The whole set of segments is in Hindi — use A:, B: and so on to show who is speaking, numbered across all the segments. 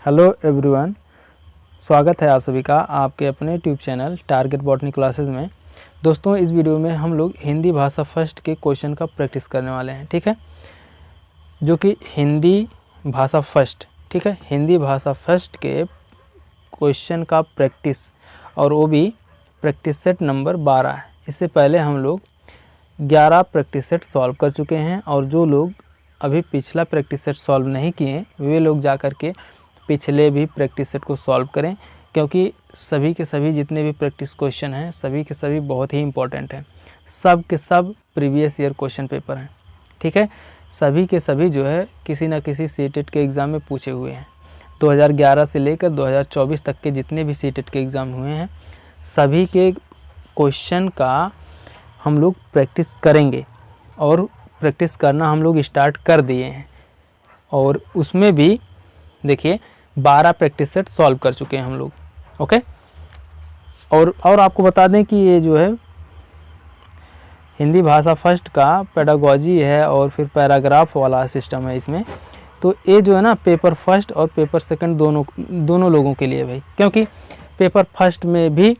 A: हेलो एवरीवन, स्वागत है आप सभी का आपके अपने YouTube channel target botany classes में। दोस्तों, इस वीडियो में हम लोग हिंदी भाषा फर्स्ट के क्वेश्चन का प्रैक्टिस करने वाले हैं, ठीक है। जो कि हिंदी भाषा फर्स्ट, ठीक है, हिंदी भाषा फर्स्ट के क्वेश्चन का प्रैक्टिस, और वो भी प्रैक्टिस सेट नंबर 12 है। इससे पहले हम लोग 11 प्रैक्टिस सेट सॉल्व कर चुके हैं, और जो लोग अभी पिछला प्रैक्टिस सेट सॉल्व नहीं किए वे लोग जा कर के पिछले भी प्रैक्टिस सेट को सॉल्व करें, क्योंकि सभी के सभी जितने भी प्रैक्टिस क्वेश्चन हैं सभी के सभी बहुत ही इंपॉर्टेंट हैं। सब के सब प्रीवियस ईयर क्वेश्चन पेपर हैं, ठीक है। सभी के सभी जो है किसी न किसी सीटेट के एग्ज़ाम में पूछे हुए हैं। 2011 से लेकर 2024 तक के जितने भी सीटेट के एग्ज़ाम हुए हैं सभी के क्वेश्चन का हम लोग प्रैक्टिस करेंगे, और प्रैक्टिस करना हम लोग स्टार्ट कर दिए हैं। और उसमें भी देखिए 12 प्रैक्टिस सेट सॉल्व कर चुके हैं हम लोग, ओके। और आपको बता दें कि ये जो है हिंदी भाषा फर्स्ट का पेडागोजी है और फिर पैराग्राफ वाला सिस्टम है इसमें। तो ये जो है ना पेपर फर्स्ट और पेपर सेकंड दोनों लोगों के लिए भाई, क्योंकि पेपर फर्स्ट में भी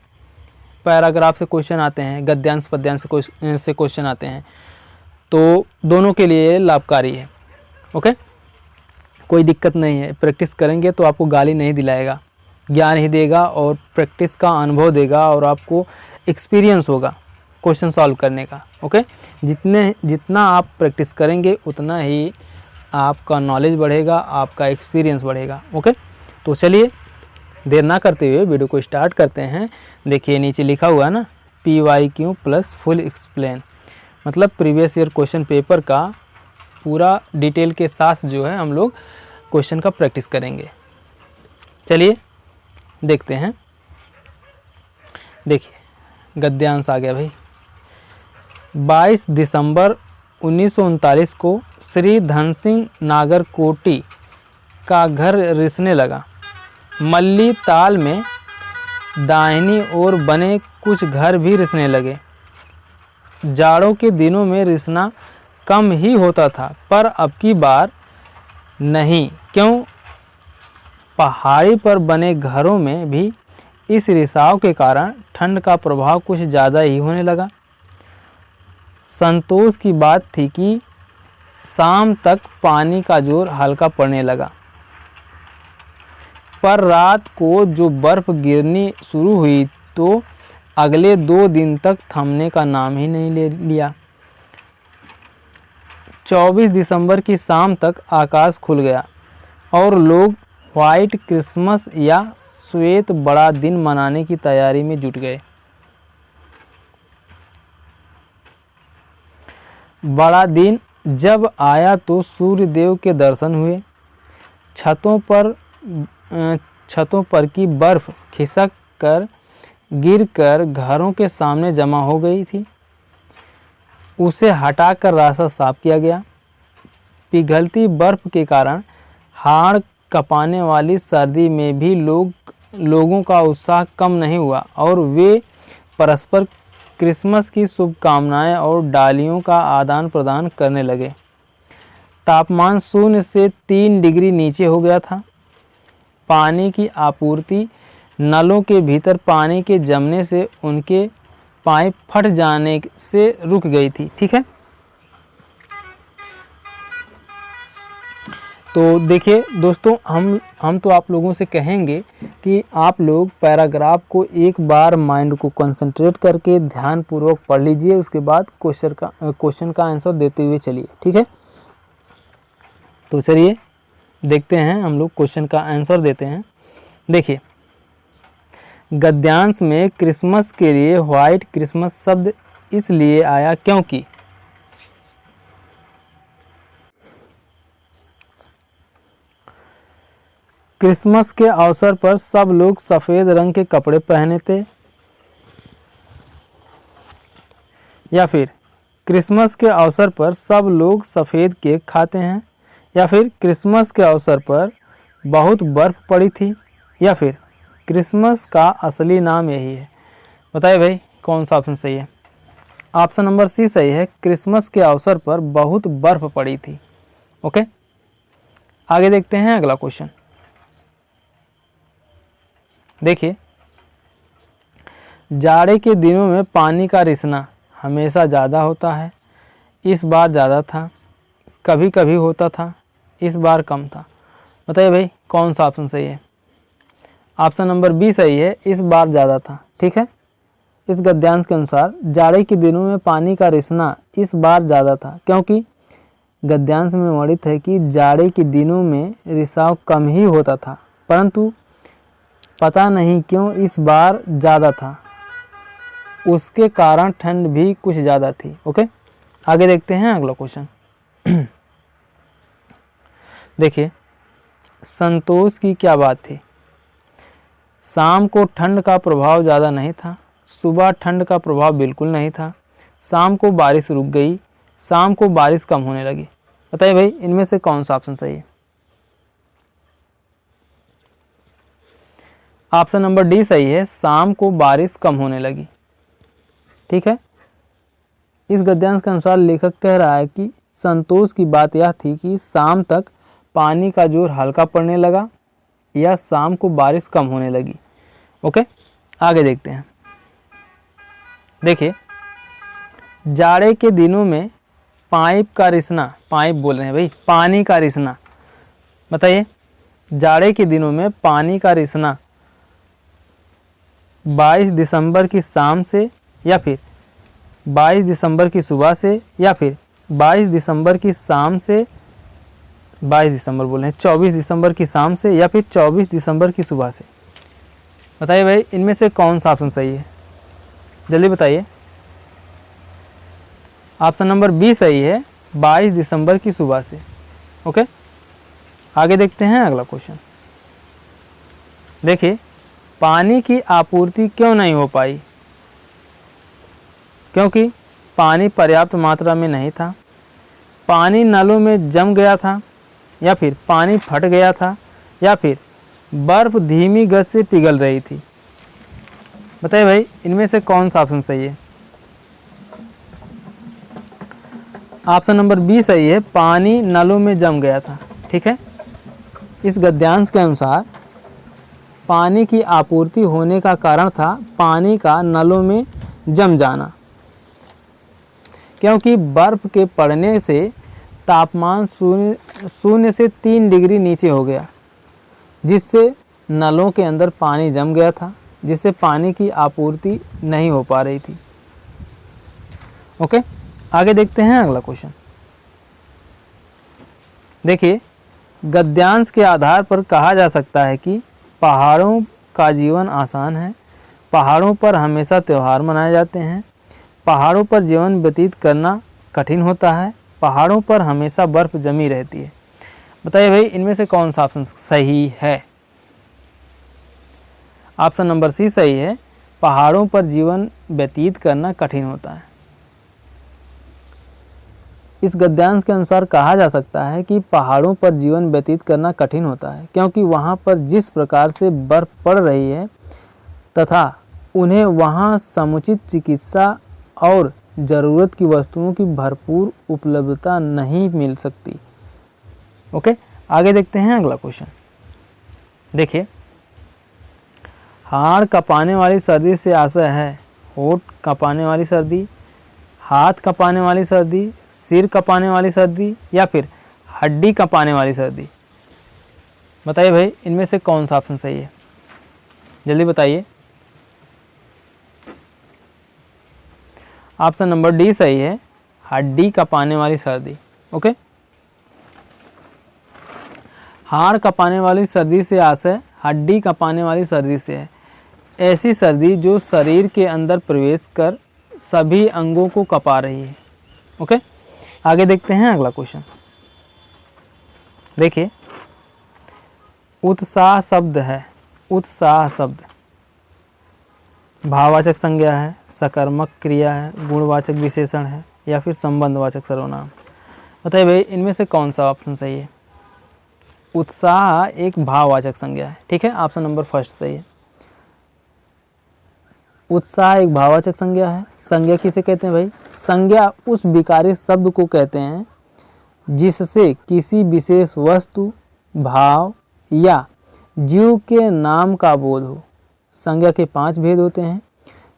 A: पैराग्राफ से क्वेश्चन आते हैं, गद्यांश पद्यांश से क्वेश्चन आते हैं, तो दोनों के लिए लाभकारी है, ओके। कोई दिक्कत नहीं है, प्रैक्टिस करेंगे तो आपको गाली नहीं दिलाएगा, ज्ञान ही देगा और प्रैक्टिस का अनुभव देगा, और आपको एक्सपीरियंस होगा क्वेश्चन सॉल्व करने का, ओके। जितना आप प्रैक्टिस करेंगे उतना ही आपका नॉलेज बढ़ेगा, आपका एक्सपीरियंस बढ़ेगा, ओके। तो चलिए देर ना करते हुए वीडियो को स्टार्ट करते हैं। देखिए नीचे लिखा हुआ है ना PYQ प्लस फुल एक्सप्लेन, मतलब प्रीवियस ईयर क्वेश्चन पेपर का पूरा डिटेल के साथ जो है हम लोग क्वेश्चन का प्रैक्टिस करेंगे। चलिए देखते हैं। देखिए गद्यांश आ गया भाई। 22 दिसंबर 1939 को श्री धन सिंह नागरकोटी का घर रिसने लगा। मल्ली ताल में दाहिनी ओर बने कुछ घर भी रिसने लगे। जाड़ों के दिनों में रिसना कम ही होता था, पर अब की बार नहीं। क्यों? पहाड़ी पर बने घरों में भी इस रिसाव के कारण ठंड का प्रभाव कुछ ज़्यादा ही होने लगा। संतोष की बात थी कि शाम तक पानी का जोर हल्का पड़ने लगा, पर रात को जो बर्फ गिरनी शुरू हुई तो अगले 2 दिन तक थमने का नाम ही नहीं ले लिया। 24 दिसंबर की शाम तक आकाश खुल गया और लोग व्हाइट क्रिसमस या श्वेत बड़ा दिन मनाने की तैयारी में जुट गए। बड़ा दिन जब आया तो सूर्य देव के दर्शन हुए। छतों पर की बर्फ खिसक कर गिरकर घरों के सामने जमा हो गई थी। उसे हटाकर रास्ता साफ किया गया। पिघलती बर्फ के कारण हाड़ कँपाने वाली सर्दी में भी लोगों का उत्साह कम नहीं हुआ, और वे परस्पर क्रिसमस की शुभकामनाएं और डालियों का आदान प्रदान करने लगे। तापमान 0 से 3 डिग्री नीचे हो गया था। पानी की आपूर्ति नलों के भीतर पानी के जमने से उनके पाइप फट जाने से रुक गई थी, ठीक है। तो देखिए दोस्तों, हम तो आप लोगों से कहेंगे कि आप लोग पैराग्राफ को एक बार माइंड को कंसंट्रेट करके ध्यानपूर्वक पढ़ लीजिए, उसके बाद क्वेश्चन का आंसर देते हुए चलिए, ठीक है। तो चलिए देखते हैं, हम लोग क्वेश्चन का आंसर देते हैं। देखिए गद्यांश में क्रिसमस के लिए व्हाइट क्रिसमस शब्द इसलिए आया क्योंकि क्रिसमस के अवसर पर सब लोग सफ़ेद रंग के कपड़े पहने थे, या फिर क्रिसमस के अवसर पर सब लोग सफ़ेद केक खाते हैं, या फिर क्रिसमस के अवसर पर बहुत बर्फ़ पड़ी थी, या फिर क्रिसमस का असली नाम यही है। बताइए भाई कौन सा ऑप्शन सही है। ऑप्शन नंबर सी सही है, क्रिसमस के अवसर पर बहुत बर्फ़ पड़ी थी, ओके। आगे देखते हैं अगला क्वेश्चन। देखिए, जाड़े के दिनों में पानी का रिसना हमेशा ज़्यादा होता है, इस बार ज़्यादा था, कभी कभी होता था, इस बार कम था। बताइए भाई कौन सा ऑप्शन सही है? ऑप्शन नंबर बी सही है, इस बार ज़्यादा था। ठीक है, इस गद्यांश के अनुसार जाड़े के दिनों में पानी का रिसना इस बार ज़्यादा था, क्योंकि गद्यांश में वर्णित है कि जाड़े के दिनों में रिसाव कम ही होता था, परंतु पता नहीं क्यों इस बार ज़्यादा था, उसके कारण ठंड भी कुछ ज़्यादा थी। ओके, आगे देखते हैं अगला क्वेश्चन। देखिए, संतोष की क्या बात थी? शाम को ठंड का प्रभाव ज़्यादा नहीं था, सुबह ठंड का प्रभाव बिल्कुल नहीं था, शाम को बारिश रुक गई, शाम को बारिश कम होने लगी। बताइए भाई इनमें से कौन सा ऑप्शन सही है? ऑप्शन नंबर डी सही है, शाम को बारिश कम होने लगी। ठीक है, इस गद्यांश के अनुसार लेखक कह रहा है कि संतोष की बात यह थी कि शाम तक पानी का जोर हल्का पड़ने लगा या शाम को बारिश कम होने लगी। ओके, आगे देखते हैं। देखिए, जाड़े के दिनों में पाइप का रिसना, पाइप बोल रहे हैं भाई, पानी का रिसना। बताइए, जाड़े के दिनों में पानी का रिसना 22 दिसंबर की शाम से या फिर 22 दिसंबर की सुबह से या फिर 22 दिसंबर की शाम से, 22 दिसंबर बोल रहे हैं, 24 दिसंबर की शाम से या फिर 24 दिसंबर की सुबह से। बताइए भाई इनमें से कौन सा ऑप्शन सही है? जल्दी बताइए। ऑप्शन नंबर बी सही है, 22 दिसंबर की सुबह से। ओके, आगे देखते हैं अगला क्वेश्चन। देखिए, पानी की आपूर्ति क्यों नहीं हो पाई? क्योंकि पानी पर्याप्त मात्रा में नहीं था, पानी नलों में जम गया था, या फिर पानी फट गया था, या फिर बर्फ धीमी गति से पिघल रही थी। बताइए भाई इनमें से कौन सा ऑप्शन सही है? ऑप्शन नंबर बी सही है, पानी नलों में जम गया था। ठीक है, इस गद्यांश के अनुसार पानी की आपूर्ति होने का कारण था पानी का नलों में जम जाना, क्योंकि बर्फ के पड़ने से तापमान शून्य से 3 डिग्री नीचे हो गया, जिससे नलों के अंदर पानी जम गया था, जिससे पानी की आपूर्ति नहीं हो पा रही थी। ओके, आगे देखते हैं अगला क्वेश्चन। देखिए, गद्यांश के आधार पर कहा जा सकता है कि पहाड़ों का जीवन आसान है, पहाड़ों पर हमेशा त्यौहार मनाए जाते हैं, पहाड़ों पर जीवन व्यतीत करना कठिन होता है, पहाड़ों पर हमेशा बर्फ जमी रहती है। बताइए भाई इनमें से कौन सा ऑप्शन सही है? ऑप्शन नंबर सी सही है, पहाड़ों पर जीवन व्यतीत करना कठिन होता है। इस गद्यांश के अनुसार कहा जा सकता है कि पहाड़ों पर जीवन व्यतीत करना कठिन होता है, क्योंकि वहाँ पर जिस प्रकार से बर्फ पड़ रही है तथा उन्हें वहाँ समुचित चिकित्सा और ज़रूरत की वस्तुओं की भरपूर उपलब्धता नहीं मिल सकती। ओके, आगे देखते हैं अगला क्वेश्चन। देखिए, हाड़ कँपाने वाली सर्दी से आशय है होठ कँपाने वाली सर्दी, हाथ कँपाने वाली सर्दी, सिर कँपाने वाली सर्दी, या फिर हड्डी कँपाने वाली सर्दी। बताइए भाई इनमें से कौन सा ऑप्शन सही है? जल्दी बताइए। ऑप्शन नंबर डी सही है, हड्डी कँपाने वाली सर्दी। ओके, हाड़ कँपाने वाली सर्दी से आशय हड्डी कँपाने वाली सर्दी से है, ऐसी सर्दी जो शरीर के अंदर प्रवेश कर सभी अंगों को कँपा रही है। ओके, आगे देखते हैं अगला क्वेश्चन। देखिए, उत्साह शब्द है, उत्साह शब्द भाववाचक संज्ञा है, सकर्मक क्रिया है, गुणवाचक विशेषण है, या फिर संबंधवाचक सर्वनाम। बताइए भाई इनमें से कौन सा ऑप्शन सही है? उत्साह एक भाववाचक संज्ञा है। ठीक है, ऑप्शन नंबर फर्स्ट सही है। उत्साह एक भाववाचक संज्ञा है। संज्ञा किसे कहते हैं भाई? संज्ञा उस विकारी शब्द को कहते हैं जिससे किसी विशेष वस्तु, भाव या जीव के नाम का बोध हो। संज्ञा के 5 भेद होते हैं,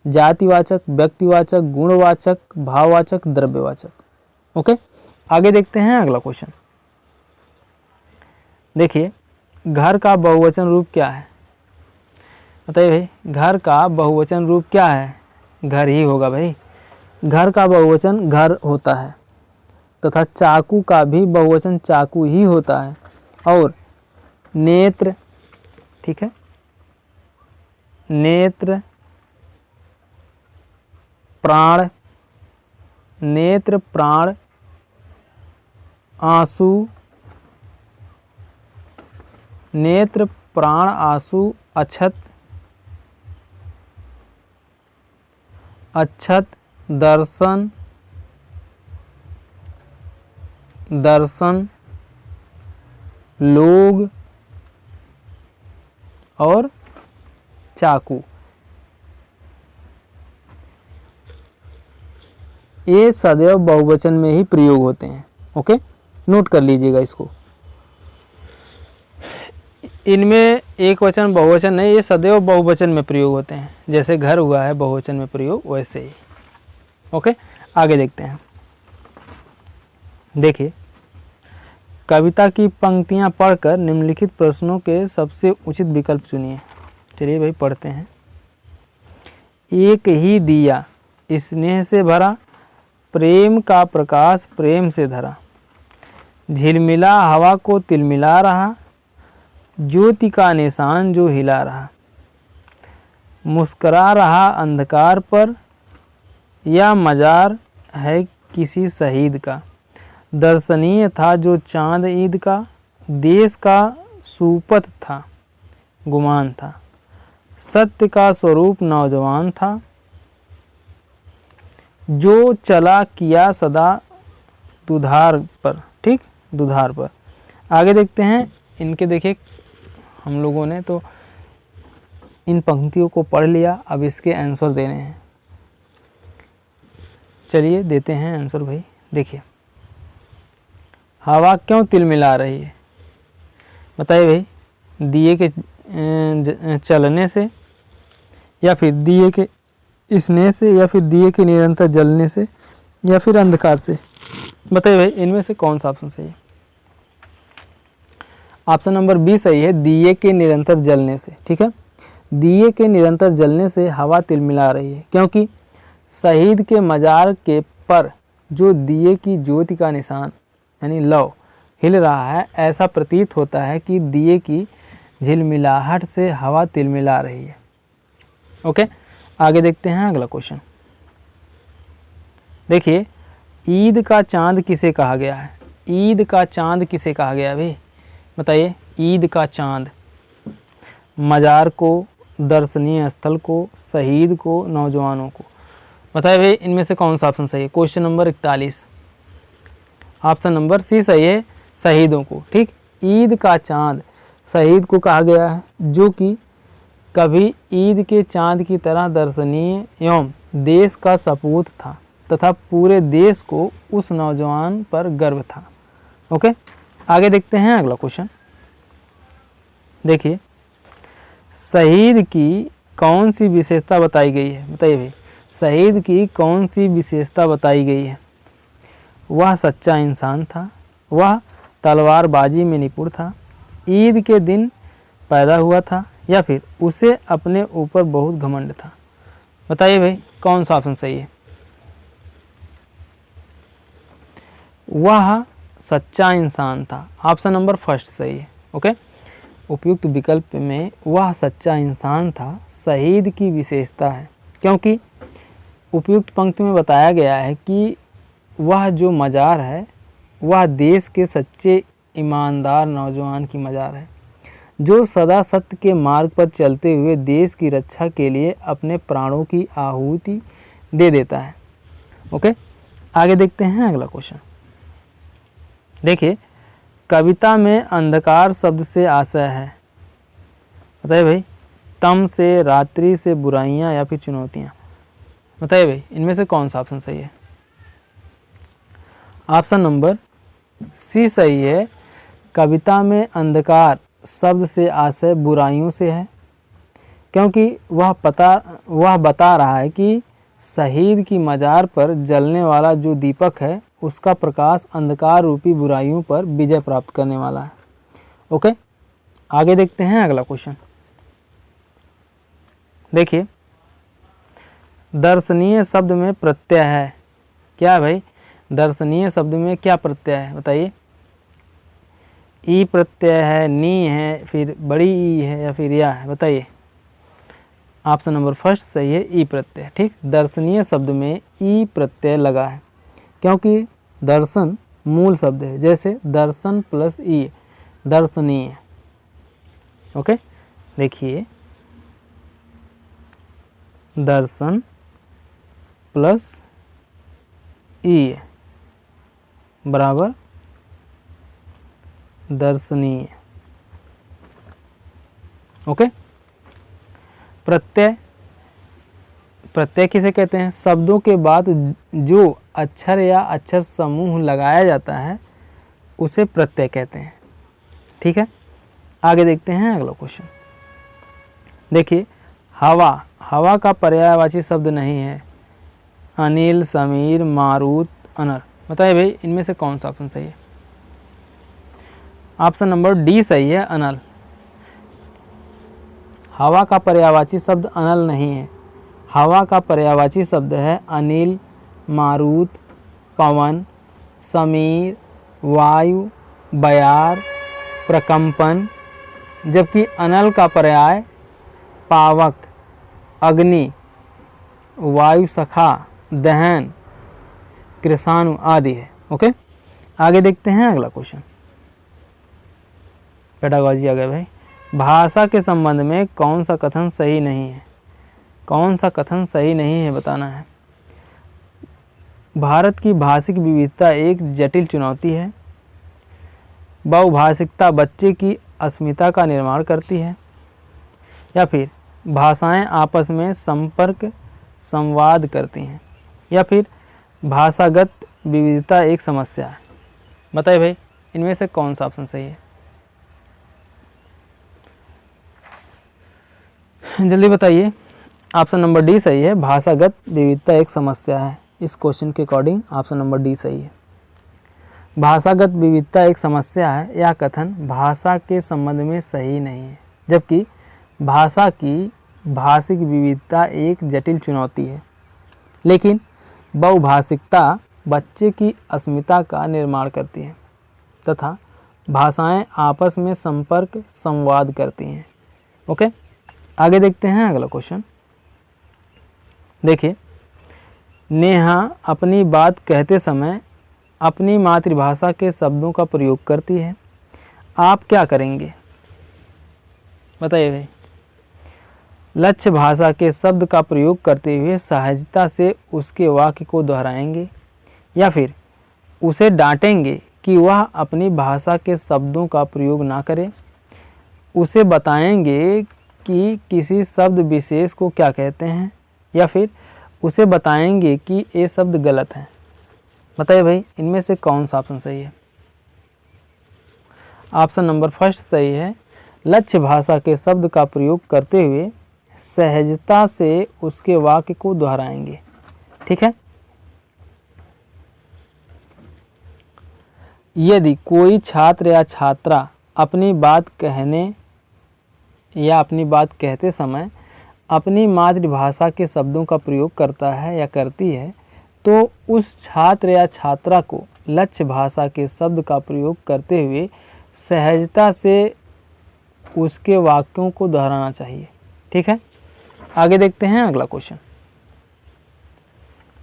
A: जातिवाचक, व्यक्तिवाचक, गुणवाचक, भाववाचक, द्रव्यवाचक। ओके, आगे देखते हैं अगला क्वेश्चन। देखिए, घर का बहुवचन रूप क्या है? बताइए भाई, घर का बहुवचन रूप क्या है? घर ही होगा भाई। घर का बहुवचन घर होता है तथा चाकू का भी बहुवचन चाकू ही होता है। और नेत्र, ठीक है, नेत्र, प्राण, नेत्र, प्राण, आंसू, नेत्र, प्राण, आंसू, अक्षत, अक्षत, दर्शन, दर्शन, लोग और चाकू, ये सदैव बहुवचन में ही प्रयोग होते हैं। ओके, नोट कर लीजिएगा इसको। इनमें एक वचन बहुवचन नहीं, ये सदैव बहुवचन में प्रयोग होते हैं। जैसे घर हुआ है बहुवचन में प्रयोग, वैसे ही। ओके, आगे देखते हैं। देखिए, कविता की पंक्तियां पढ़कर निम्नलिखित प्रश्नों के सबसे उचित विकल्प चुनिए। चलिए भाई पढ़ते हैं। एक ही दिया स्नेह से भरा, प्रेम का प्रकाश प्रेम से धरा, झिलमिला हवा को तिलमिला रहा, ज्योति का निशान जो हिला रहा, मुस्करा रहा अंधकार पर, यह मजार है किसी शहीद का, दर्शनीय था जो चांद ईद का, देश का सुपथ था गुमान था, सत्य का स्वरूप नौजवान था, जो चला किया सदा दुधार पर। ठीक, दुधार पर। आगे देखते हैं। इनके देखिए, हम लोगों ने तो इन पंक्तियों को पढ़ लिया, अब इसके आंसर देने हैं। चलिए देते हैं आंसर भाई। देखिए, हवा क्यों तिलमिला रही है? बताइए भाई, दिए के चलने से, या फिर दिए के स्नेह से, या फिर दिए के निरंतर जलने से, या फिर अंधकार से? बताइए भाई, इनमें से कौन सा ऑप्शन सही है? ऑप्शन नंबर बी सही है, दिए के निरंतर जलने से। ठीक है, दिए के निरंतर जलने से हवा तिलमिला रही है, क्योंकि शहीद के मजार के पर जो दिए की ज्योति का निशान यानी लौ हिल रहा है, ऐसा प्रतीत होता है कि दिए की झिलमिलाहट से हवा तिलमिला रही है। ओके, आगे देखते हैं अगला क्वेश्चन। देखिए, ईद का चांद किसे कहा गया है? ईद का चांद किसे कहा गया है भाई? बताइए, ईद का चांद मजार को, दर्शनीय स्थल को, शहीद को, नौजवानों को? बताइए भाई, इनमें से कौन सा ऑप्शन सही है? Question number 41, option number C सही है, शहीदों को। ठीक, ईद का चांद शहीद को कहा गया है, जो कि कभी ईद के चांद की तरह दर्शनीय एवं देश का सपूत था तथा पूरे देश को उस नौजवान पर गर्व था। ओके, आगे देखते हैं अगला क्वेश्चन। देखिए, शहीद की कौन सी विशेषता बताई गई है? बताइए भाई, शहीद की कौन सी विशेषता बताई गई है? वह सच्चा इंसान था, वह तलवारबाजी में निपुण था, ईद के दिन पैदा हुआ था, या फिर उसे अपने ऊपर बहुत घमंड था? बताइए भाई, कौन सा ऑप्शन सही है? वह सच्चा इंसान था, ऑप्शन नंबर फर्स्ट सही है। ओके, उपयुक्त विकल्प में वह सच्चा इंसान था शहीद की विशेषता है, क्योंकि उपयुक्त पंक्ति में बताया गया है कि वह जो मजार है वह देश के सच्चे ईमानदार नौजवान की मजार है, जो सदा सत्य के मार्ग पर चलते हुए देश की रक्षा के लिए अपने प्राणों की आहुति दे देता है। ओके, आगे देखते हैं अगला क्वेश्चन। देखिए, कविता में अंधकार शब्द से आशय है? बताइए भाई, तम से, रात्रि से, बुराइयां या फिर चुनौतियां? बताइए भाई, इनमें से कौन सा ऑप्शन सही है? ऑप्शन नंबर सी सही है, कविता में अंधकार शब्द से आशय बुराइयों से है। क्योंकि वह बता रहा है कि शहीद की मज़ार पर जलने वाला जो दीपक है उसका प्रकाश अंधकार रूपी बुराइयों पर विजय प्राप्त करने वाला है। ओके, आगे देखते हैं अगला क्वेश्चन। देखिए, दर्शनीय शब्द में प्रत्यय है क्या भाई? दर्शनीय शब्द में क्या प्रत्यय है बताइए? ई प्रत्यय है, नी है, फिर बड़ी ई है या फिर या है? बताइए। ऑप्शन नंबर फर्स्ट सही है, ई प्रत्यय। ठीक, दर्शनीय शब्द में ई प्रत्यय लगा है क्योंकि दर्शन मूल शब्द है, जैसे दर्शन प्लस ई दर्शनीय। ओके, देखिए, दर्शन प्लस ई बराबर दर्शनीय। ओके, प्रत्यय किसे कहते हैं? शब्दों के बाद जो अक्षर या अक्षर समूह लगाया जाता है उसे प्रत्यय कहते हैं। ठीक है, आगे देखते हैं अगला क्वेश्चन। देखिए, हवा का पर्यायवाची शब्द नहीं है। अनिल, समीर, मारुत, अनर। बताइए भाई, इनमें से कौन सा ऑप्शन सही है? ऑप्शन नंबर डी सही है, अनल। हवा का पर्यायवाची शब्द अनल नहीं है। हवा का पर्यायवाची शब्द है अनिल, मारुत, पवन, समीर, वायु, बयार, प्रकंपन, जबकि अनल का पर्याय पावक, अग्नि, वायु सखा, दहन, कृषाणु आदि है। ओके, आगे देखते हैं अगला क्वेश्चन। पेडागॉजी आ गए भाई। भाषा के संबंध में कौन सा कथन सही नहीं है? कौन सा कथन सही नहीं है बताना है। भारत की भाषिक विविधता एक जटिल चुनौती है। बहुभाषिकता बच्चे की अस्मिता का निर्माण करती है। या फिर भाषाएं आपस में संपर्क संवाद करती हैं। या फिर भाषागत विविधता एक समस्या है। बताइए भाई, इनमें से कौन सा ऑप्शन सही है? जल्दी बताइए। ऑप्शन नंबर डी सही है, भाषागत विविधता एक समस्या है। इस क्वेश्चन के अकॉर्डिंग ऑप्शन नंबर डी सही है। भाषागत विविधता एक समस्या है, यह कथन भाषा के संबंध में सही नहीं है, जबकि भाषा की भाषिक विविधता एक जटिल चुनौती है। लेकिन बहुभाषिकता बच्चे की अस्मिता का निर्माण करती है तथा भाषाएं आपस में संपर्क संवाद करती हैं। ओके, आगे देखते हैं अगला क्वेश्चन। देखिए, नेहा अपनी बात कहते समय अपनी मातृभाषा के शब्दों का प्रयोग करती है। आप क्या करेंगे? बताइए भाई। लक्ष्य भाषा के शब्द का प्रयोग करते हुए सहजता से उसके वाक्य को दोहराएंगे या फिर उसे डांटेंगे कि वह अपनी भाषा के शब्दों का प्रयोग ना करे। उसे बताएंगे कि किसी शब्द विशेष को क्या कहते हैं या फिर उसे बताएंगे कि ये शब्द गलत है। बताइए भाई, इनमें से कौन सा ऑप्शन सही है? ऑप्शन नंबर फर्स्ट सही है, लक्ष्य भाषा के शब्द का प्रयोग करते हुए सहजता से उसके वाक्य को दोहराएंगे। ठीक है, यदि कोई छात्र या छात्रा अपनी बात कहने या अपनी बात कहते समय अपनी मातृभाषा के शब्दों का प्रयोग करता है या करती है तो उस छात्र या छात्रा को लक्ष्य भाषा के शब्द का प्रयोग करते हुए सहजता से उसके वाक्यों को दोहराना चाहिए। ठीक है, आगे देखते हैं अगला क्वेश्चन।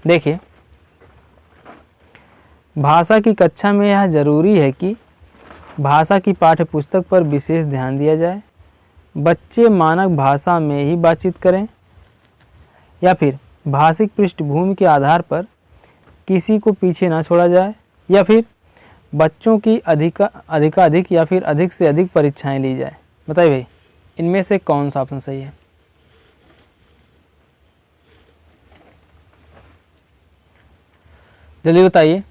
A: देखिए, भाषा की कक्षा में यह जरूरी है कि भाषा की पाठ्य पुस्तक पर विशेष ध्यान दिया जाए। बच्चे मानक भाषा में ही बातचीत करें या फिर भाषिक पृष्ठभूमि के आधार पर किसी को पीछे ना छोड़ा जाए या फिर बच्चों की अधिकाधिक या फिर अधिक से अधिक परीक्षाएं ली जाए। बताइए भाई, इनमें से कौन सा ऑप्शन सही है? जल्दी बताइए।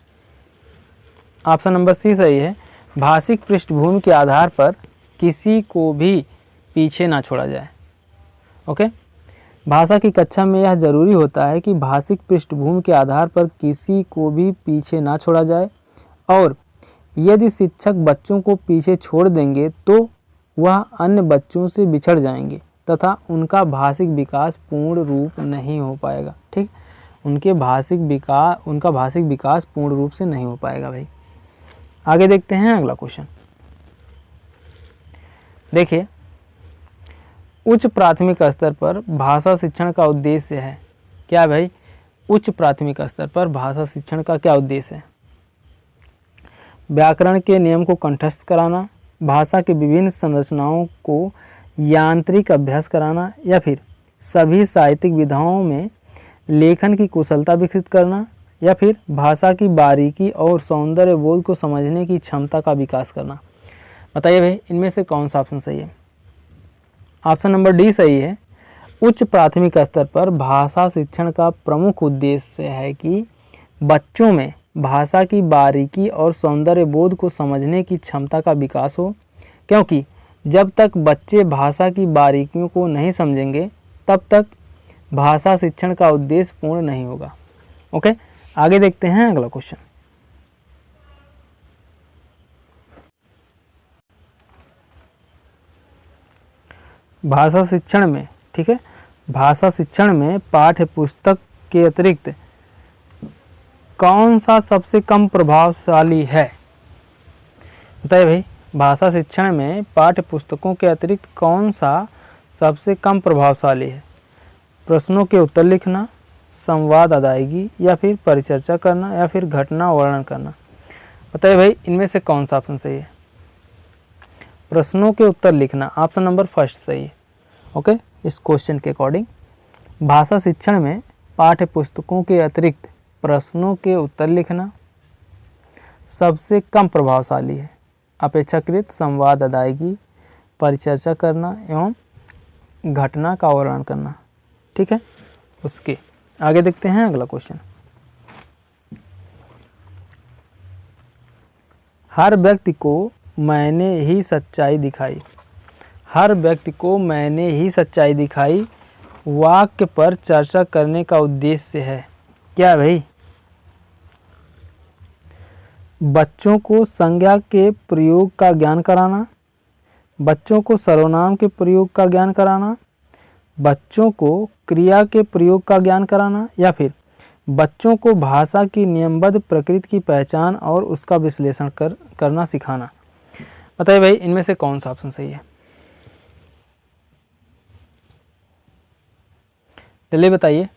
A: ऑप्शन नंबर सी सही है, भाषिक पृष्ठभूमि के आधार पर किसी को भी पीछे ना छोड़ा जाए। ओके। भाषा की कक्षा में यह ज़रूरी होता है कि भाषिक पृष्ठभूमि के आधार पर किसी को भी पीछे ना छोड़ा जाए, और यदि शिक्षक बच्चों को पीछे छोड़ देंगे तो वह अन्य बच्चों से बिछड़ जाएंगे तथा उनका भाषिक विकास पूर्ण रूप नहीं हो पाएगा। ठीक, उनका भाषिक विकास पूर्ण रूप से नहीं हो पाएगा भाई। आगे देखते हैं अगला क्वेश्चन। देखिए, उच्च प्राथमिक स्तर पर भाषा शिक्षण का उद्देश्य है। क्या भाई? उच्च प्राथमिक स्तर पर भाषा शिक्षण का क्या उद्देश्य है? व्याकरण के नियम को कंठस्थ कराना, भाषा के विभिन्न संरचनाओं को यांत्रिक अभ्यास कराना, या फिर सभी साहित्यिक विधाओं में लेखन की कुशलता विकसित करना, या फिर भाषा की बारीकी और सौंदर्य बोध को समझने की क्षमता का विकास करना। बताइए भाई, इनमें से कौन सा ऑप्शन सही है? ऑप्शन नंबर डी सही है। उच्च प्राथमिक स्तर पर भाषा शिक्षण का प्रमुख उद्देश्य है कि बच्चों में भाषा की बारीकी और सौंदर्य बोध को समझने की क्षमता का विकास हो, क्योंकि जब तक बच्चे भाषा की बारीकियों को नहीं समझेंगे तब तक भाषा शिक्षण का उद्देश्य पूर्ण नहीं होगा। ओके, आगे देखते हैं अगला क्वेश्चन। भाषा शिक्षण में, ठीक है, भाषा शिक्षण में पाठ्य पुस्तक के अतिरिक्त कौन सा सबसे कम प्रभावशाली है? बताइए भाई, भाषा शिक्षण में पाठ्य पुस्तकों के अतिरिक्त कौन सा सबसे कम प्रभावशाली है? प्रश्नों के उत्तर लिखना, संवाद अदायगी, या फिर परिचर्चा करना, या फिर घटना वर्णन करना। बताइए भाई, इनमें से कौन सा ऑप्शन सही है? प्रश्नों के उत्तर लिखना, ऑप्शन नंबर फर्स्ट सही है। ओके, इस क्वेश्चन के अकॉर्डिंग भाषा शिक्षण में पाठ्य पुस्तकों के अतिरिक्त प्रश्नों के उत्तर लिखना सबसे कम प्रभावशाली है। अपेक्षाकृत संवाद अदायगी, परिचर्चा करना एवं घटना का वर्णन करना। ठीक है, उसके आगे देखते हैं अगला क्वेश्चन। हर व्यक्ति को मैंने ही सच्चाई दिखाई। हर व्यक्ति को मैंने ही सच्चाई दिखाई वाक्य पर चर्चा करने का उद्देश्य है। क्या भाई? बच्चों को संज्ञा के प्रयोग का ज्ञान कराना, बच्चों को सर्वनाम के प्रयोग का ज्ञान कराना, बच्चों को क्रिया के प्रयोग का ज्ञान कराना, या फिर बच्चों को भाषा की नियमबद्ध प्रकृति की पहचान और उसका विश्लेषण करना सिखाना। बताइए भाई, इनमें से कौन सा ऑप्शन सही है? जल्दी बताइए।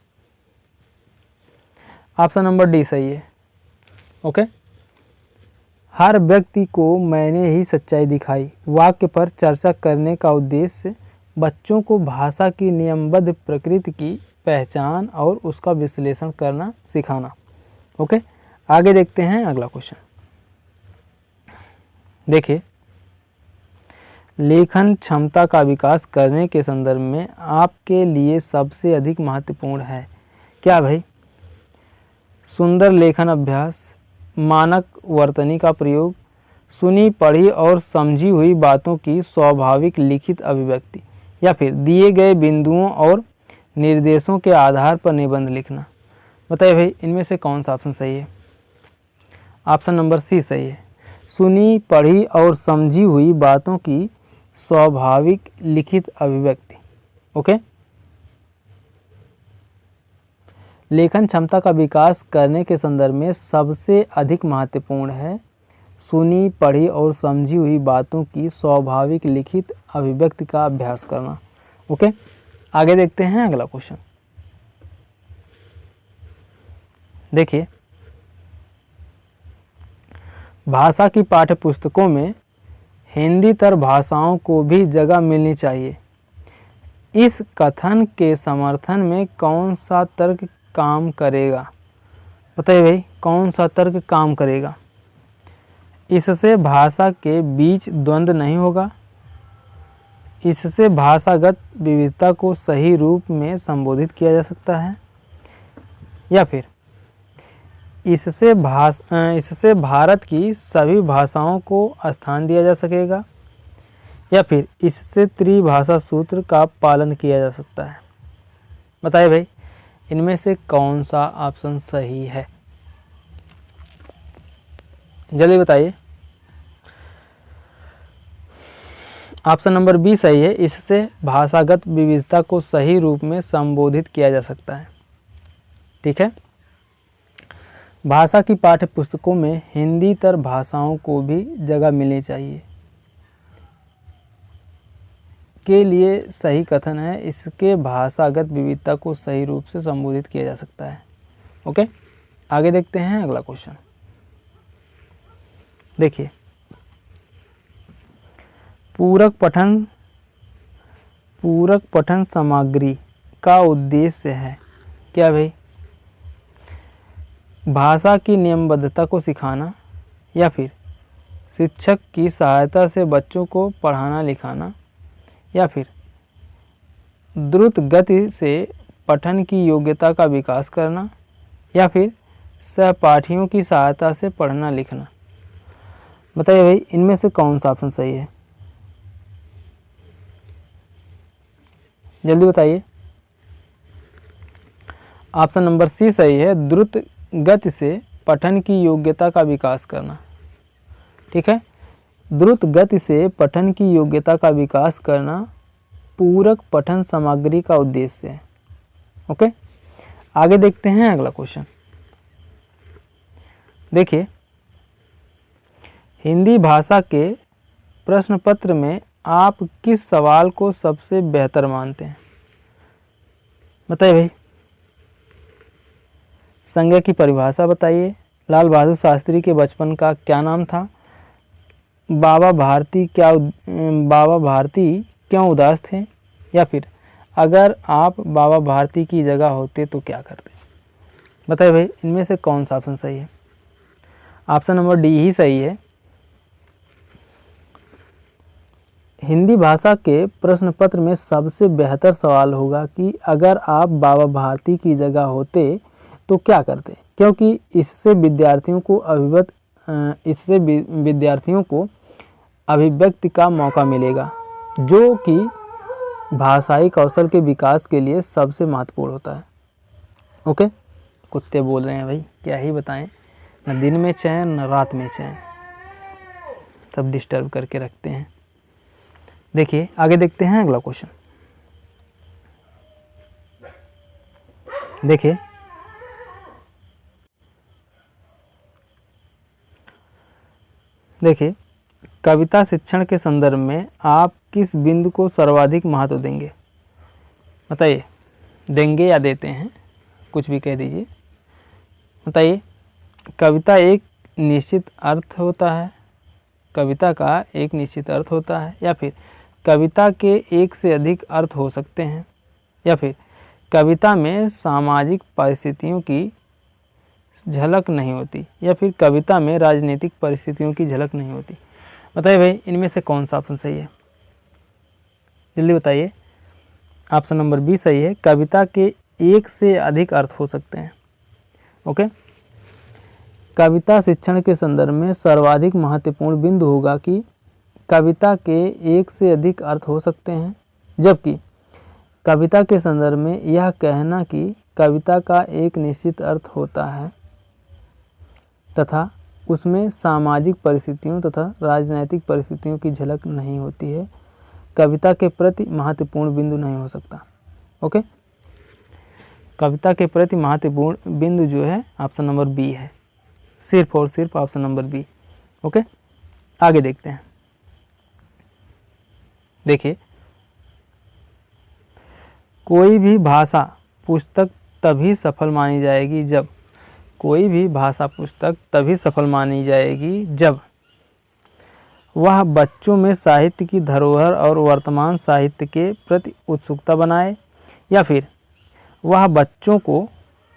A: ऑप्शन नंबर डी सही है। ओके, हर व्यक्ति को मैंने ही सच्चाई दिखाई वाक्य पर चर्चा करने का उद्देश्य बच्चों को भाषा की नियमबद्ध प्रकृति की पहचान और उसका विश्लेषण करना सिखाना। ओके, आगे देखते हैं अगला क्वेश्चन। देखिए, लेखन क्षमता का विकास करने के संदर्भ में आपके लिए सबसे अधिक महत्वपूर्ण है। क्या भाई? सुंदर लेखन अभ्यास, मानक वर्तनी का प्रयोग, सुनी पढ़ी और समझी हुई बातों की स्वाभाविक लिखित अभिव्यक्ति, या फिर दिए गए बिंदुओं और निर्देशों के आधार पर निबंध लिखना। बताइए भाई, इनमें से कौन सा ऑप्शन सही है? ऑप्शन नंबर सी सही है। सुनी पढ़ी और समझी हुई बातों की स्वाभाविक लिखित अभिव्यक्ति। ओके, लेखन क्षमता का विकास करने के संदर्भ में सबसे अधिक महत्वपूर्ण है सुनी पढ़ी और समझी हुई बातों की स्वाभाविक लिखित अभिव्यक्ति का अभ्यास करना। ओके, आगे देखते हैं अगला क्वेश्चन। देखिए, भाषा की पाठ्य पुस्तकों में हिंदीतर भाषाओं को भी जगह मिलनी चाहिए। इस कथन के समर्थन में कौन सा तर्क काम करेगा? बताइए भाई, कौन सा तर्क काम करेगा? इससे भाषा के बीच द्वंद्व नहीं होगा, इससे भाषागत विविधता को सही रूप में संबोधित किया जा सकता है, या फिर इससे भारत की सभी भाषाओं को स्थान दिया जा सकेगा, या फिर इससे त्रिभाषा सूत्र का पालन किया जा सकता है। बताइए भाई, इनमें से कौन सा ऑप्शन सही है? जल्दी बताइए। ऑप्शन नंबर बी सही है। इससे भाषागत विविधता को सही रूप में संबोधित किया जा सकता है। ठीक है। भाषा की पाठ्य पुस्तकों में हिंदीतर भाषाओं को भी जगह मिलनी चाहिए के लिए सही कथन है। इसके भाषागत विविधता को सही रूप से संबोधित किया जा सकता है। ओके, आगे देखते हैं अगला क्वेश्चन। देखिए, पूरक पठन सामग्री का उद्देश्य है क्या भाई? भाषा की नियमबद्धता को सिखाना, या फिर शिक्षक की सहायता से बच्चों को पढ़ाना लिखाना, या फिर द्रुत गति से पठन की योग्यता का विकास करना, या फिर सहपाठियों की सहायता से पढ़ना लिखना। बताइए भाई, इनमें से कौन सा ऑप्शन सही है? जल्दी बताइए। ऑप्शन नंबर सी सही है। द्रुत गति से पठन की योग्यता का विकास करना। ठीक है, द्रुत गति से पठन की योग्यता का विकास करना पूरक पठन सामग्री का उद्देश्य है। ओके, आगे देखते हैं अगला क्वेश्चन। देखिए, हिंदी भाषा के प्रश्न पत्र में आप किस सवाल को सबसे बेहतर मानते हैं? बताइए भाई। संज्ञा की परिभाषा बताइए। लाल बहादुर शास्त्री के बचपन का क्या नाम था? बाबा भारती क्यों उदास थे? या फिर अगर आप बाबा भारती की जगह होते तो क्या करते? बताइए भाई, इनमें से कौन सा ऑप्शन सही है? ऑप्शन नंबर डी ही सही है। हिंदी भाषा के प्रश्न पत्र में सबसे बेहतर सवाल होगा कि अगर आप बाबा भारती की जगह होते तो क्या करते, क्योंकि इससे विद्यार्थियों को अभिव्यक्ति का मौका मिलेगा, जो कि भाषाई कौशल के विकास के लिए सबसे महत्वपूर्ण होता है। ओके, कुत्ते बोल रहे हैं भाई, क्या ही बताएं, न दिन में चैन न रात में चैन, सब डिस्टर्ब करके रखते हैं। देखिए, आगे देखते हैं अगला क्वेश्चन। देखिए, कविता शिक्षण के संदर्भ में आप किस बिंदु को सर्वाधिक महत्व देंगे? बताइए, देंगे या देते हैं, कुछ भी कह दीजिए। बताइए, कविता एक निश्चित अर्थ होता है, कविता का एक निश्चित अर्थ होता है, या फिर कविता के एक से अधिक अर्थ हो सकते हैं, या फिर कविता में सामाजिक परिस्थितियों की झलक नहीं होती, या फिर कविता में राजनीतिक परिस्थितियों की झलक नहीं होती। बताइए भाई, इनमें से कौन सा ऑप्शन सही है? जल्दी बताइए। ऑप्शन नंबर बी सही है। कविता के एक से अधिक अर्थ हो सकते हैं। ओके, कविता शिक्षण के संदर्भ में सर्वाधिक महत्वपूर्ण बिंदु होगा कि कविता के एक से अधिक अर्थ हो सकते हैं, जबकि कविता के संदर्भ में यह कहना कि कविता का एक निश्चित अर्थ होता है तथा उसमें सामाजिक परिस्थितियों तथा राजनैतिक परिस्थितियों की झलक नहीं होती है, कविता के प्रति महत्वपूर्ण बिंदु नहीं हो सकता। ओके, कविता के प्रति महत्वपूर्ण बिंदु जो है ऑप्शन नंबर बी है, सिर्फ और सिर्फ ऑप्शन नंबर बी। ओके, आगे देखते हैं। देखिए, कोई भी भाषा पुस्तक तभी सफल मानी जाएगी जब वह बच्चों में साहित्य की धरोहर और वर्तमान साहित्य के प्रति उत्सुकता बनाए, या फिर वह बच्चों को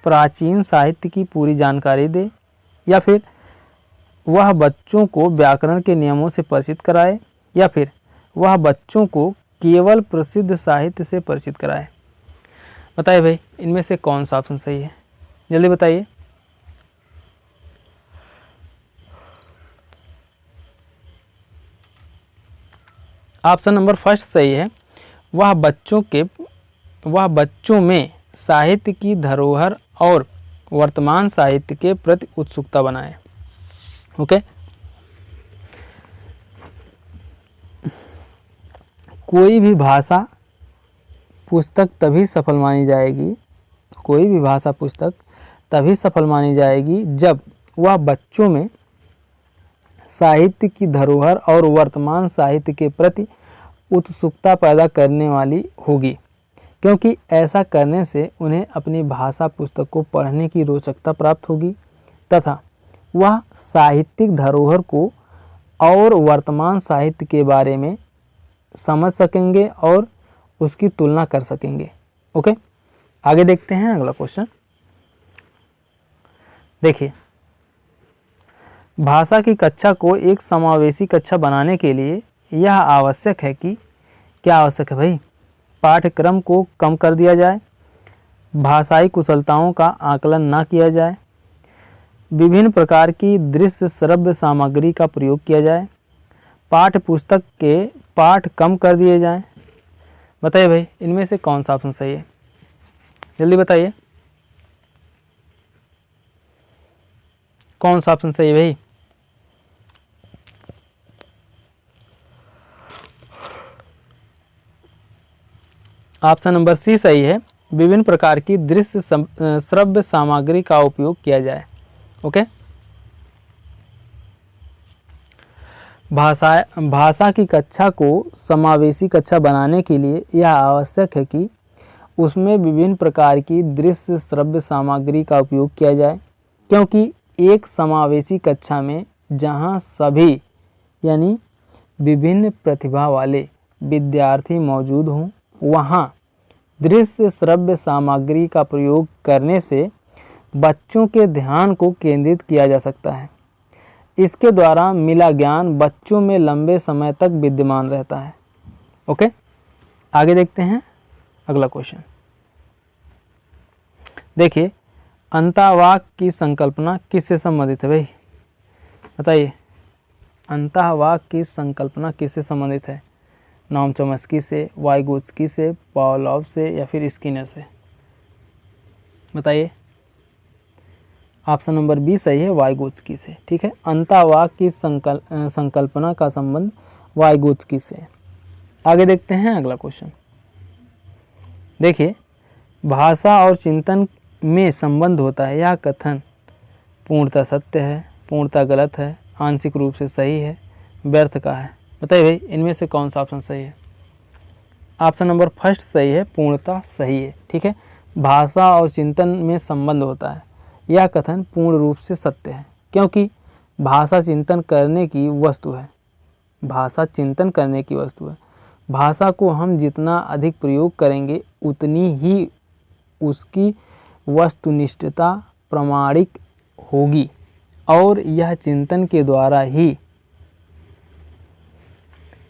A: प्राचीन साहित्य की पूरी जानकारी दे, या फिर वह बच्चों को व्याकरण के नियमों से परिचित कराए, या फिर वह बच्चों को केवल प्रसिद्ध साहित्य से परिचित कराए। बताइए भाई, इनमें से कौन सा ऑप्शन सही है? जल्दी बताइए। ऑप्शन नंबर फर्स्ट सही है। वह बच्चों में साहित्य की धरोहर और वर्तमान साहित्य के प्रति उत्सुकता बनाए। ओके, कोई भी भाषा पुस्तक तभी सफल मानी जाएगी जब वह बच्चों में साहित्य की धरोहर और वर्तमान साहित्य के प्रति उत्सुकता पैदा करने वाली होगी, क्योंकि ऐसा करने से उन्हें अपनी भाषा पुस्तक को पढ़ने की रोचकता प्राप्त होगी तथा वह साहित्यिक धरोहर को और वर्तमान साहित्य के बारे में समझ सकेंगे और उसकी तुलना कर सकेंगे। ओके, आगे देखते हैं अगला क्वेश्चन। देखिए, भाषा की कक्षा को एक समावेशी कक्षा बनाने के लिए यह आवश्यक है कि, क्या आवश्यक है भाई? पाठ्यक्रम को कम कर दिया जाए, भाषाई कुशलताओं का आकलन ना किया जाए, विभिन्न प्रकार की दृश्य श्रव्य सामग्री का प्रयोग किया जाए, पाठ्य पुस्तक के पाठ कम कर दिए जाएं। बताइए भाई, इनमें से कौन सा ऑप्शन सही है? जल्दी बताइए, कौन सा ऑप्शन सही है भाई? ऑप्शन नंबर सी सही है। विभिन्न प्रकार की दृश्य श्रव्य सामग्री का उपयोग किया जाए। ओके, भाषा की कक्षा को समावेशी कक्षा बनाने के लिए यह आवश्यक है कि उसमें विभिन्न प्रकार की दृश्य श्रव्य सामग्री का उपयोग किया जाए, क्योंकि एक समावेशी कक्षा में जहां सभी यानी विभिन्न प्रतिभा वाले विद्यार्थी मौजूद हों, वहां दृश्य श्रव्य सामग्री का प्रयोग करने से बच्चों के ध्यान को केंद्रित किया जा सकता है। इसके द्वारा मिला ज्ञान बच्चों में लंबे समय तक विद्यमान रहता है। ओके, आगे देखते हैं अगला क्वेश्चन। देखिए, अंतःवाक की संकल्पना किससे संबंधित है भाई? बताइए, अंतःवाक की संकल्पना किससे संबंधित है? नॉम चॉम्स्की से, वाइगोत्स्की से, पावलोव से या फिर स्किनर से? बताइए। ऑप्शन नंबर बी सही है, वाइगोत्स्की से। ठीक है, अंतःवाक की संकल्पना का संबंध वाइगोत्स्की से। आगे देखते हैं अगला क्वेश्चन। देखिए, भाषा और चिंतन में संबंध होता है, यह कथन पूर्णतः सत्य है, पूर्णतः गलत है, आंशिक रूप से सही है, व्यर्थ का है? बताइए भाई, इनमें से कौन सा ऑप्शन सही है? ऑप्शन नंबर फर्स्ट सही है, पूर्णतः सही है। ठीक है, भाषा और चिंतन में संबंध होता है, यह कथन पूर्ण रूप से सत्य है, क्योंकि भाषा चिंतन करने की वस्तु है। भाषा चिंतन करने की वस्तु है। भाषा को हम जितना अधिक प्रयोग करेंगे उतनी ही उसकी वस्तुनिष्ठता प्रामाणिक होगी और यह चिंतन के द्वारा ही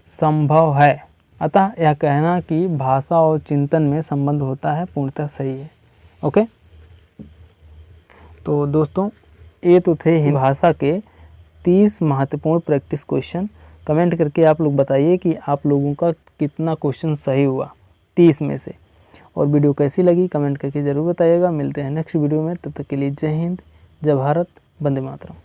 A: संभव है। अतः यह कहना कि भाषा और चिंतन में संबंध होता है पूर्णतः सही है। ओके, तो दोस्तों ये तो थे हिंदी भाषा के 30 महत्वपूर्ण प्रैक्टिस क्वेश्चन। कमेंट करके आप लोग बताइए कि आप लोगों का कितना क्वेश्चन सही हुआ 30 में से। और वीडियो कैसी लगी कमेंट करके ज़रूर बताइएगा। मिलते हैं नेक्स्ट वीडियो में, तब तक के लिए जय हिंद, जय भारत, वंदे मातरम।